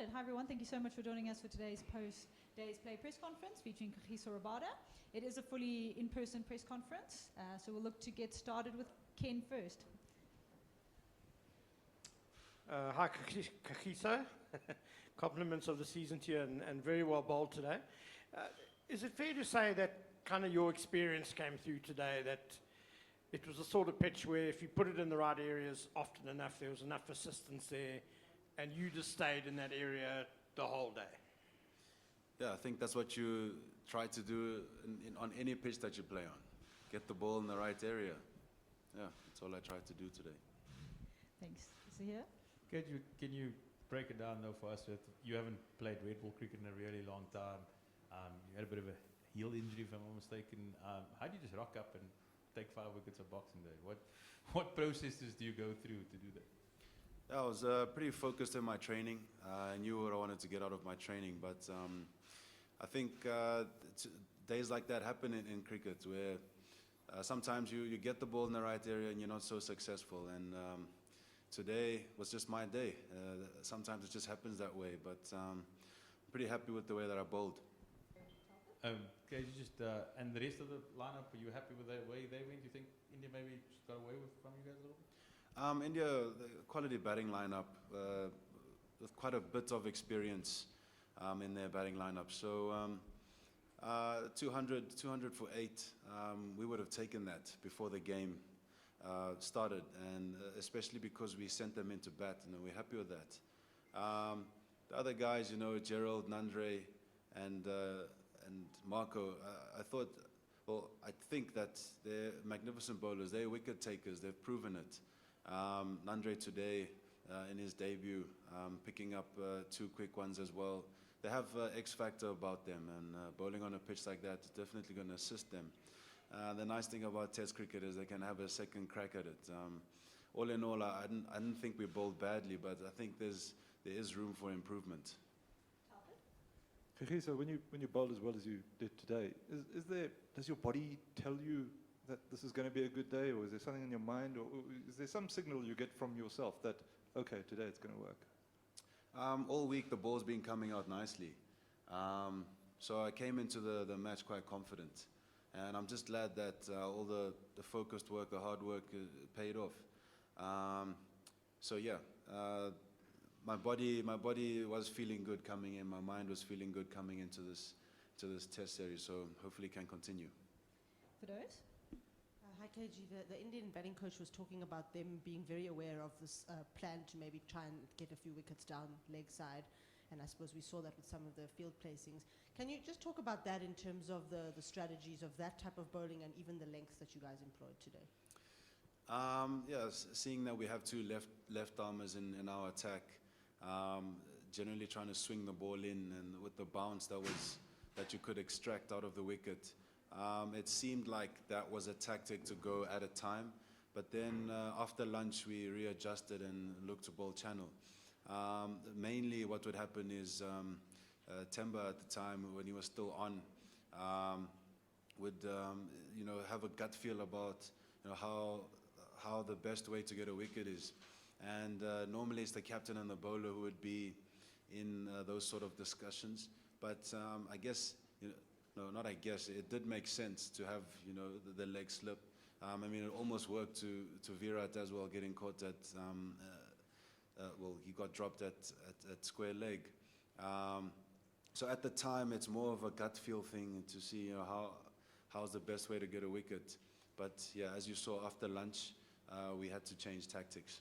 started. Hi everyone, thank you so much for joining us for today's post-day's play press conference featuring Kagisho Rabada. It is a fully in-person press conference, so we'll look to get started with Ken first. Hi Kagisho, compliments of the season to you and very well bowled today. Is it fair to say that kind of your experience came through today, that it was the sort of pitch where if you put it in the right areas often enough, there was enough assistance there, and you just stayed in that area the whole day? Yeah, I think that's what you try to do on any pitch that you play on. Get the ball in the right area. Yeah, that's all I tried to do today. Thanks. Is he here? Can you break it down though for us? You haven't played red ball cricket in a really long time. You had a bit of a heel injury, if I'm not mistaken. How do you just rock up and take 5 wickets of Boxing Day? What processes do you go through to do that? Yeah, I was pretty focused in my training. I knew what I wanted to get out of my training, but I think days like that happen in cricket, where sometimes you get the ball in the right area and you're not so successful. And today was just my day. Sometimes it just happens that way, but I'm pretty happy with the way that I bowled. Okay, and the rest of the lineup, are you happy with the way they went? Do you think India maybe just got away from you guys a little bit? India, the quality batting lineup, with quite a bit of experience in their batting lineup. So 200 for 8, we would have taken that before the game started, and especially because we sent them into bat, we're happy with that. The other guys, Gerald, Nandre, and Marco, I think that they're magnificent bowlers. They're wicket takers. They've proven it. Nandre today, in his debut, picking up 2 quick ones as well. They have X factor about them, and bowling on a pitch like that is definitely going to assist them. The nice thing about Test cricket is they can have a second crack at it. All in all, I didn't think we bowled badly, but I think there is room for improvement. Kagisho, when you bowled as well as you did today, does your body tell you that this is going to be a good day, or is there something in your mind, or is there some signal you get from yourself that, okay, today it's going to work? All week the ball's been coming out nicely. So I came into the match quite confident. And I'm just glad that all the focused work, the hard work paid off. So yeah, my body was feeling good coming in. My mind was feeling good coming into this test series. So hopefully it can continue. For those? Hi KG, the Indian batting coach was talking about them being very aware of this plan to maybe try and get a few wickets down leg side, and I suppose we saw that with some of the field placings. Can you just talk about that in terms of the strategies of that type of bowling and even the lengths that you guys employed today? Seeing that we have 2 left armers in our attack, generally trying to swing the ball in, and with the bounce that you could extract out of the wicket. It seemed like that was a tactic to go at a time, but then after lunch we readjusted and looked to bowl channel. Mainly what would happen is Temba at the time, when he was still on, would have a gut feel about how the best way to get a wicket is, and normally it's the captain and the bowler who would be in those sort of discussions. But I guess it did make sense to have the leg slip. It almost worked to Virat as well, getting caught at he got dropped at square leg. So at the time it's more of a gut feel thing to see how's the best way to get a wicket. But yeah, as you saw after lunch, we had to change tactics.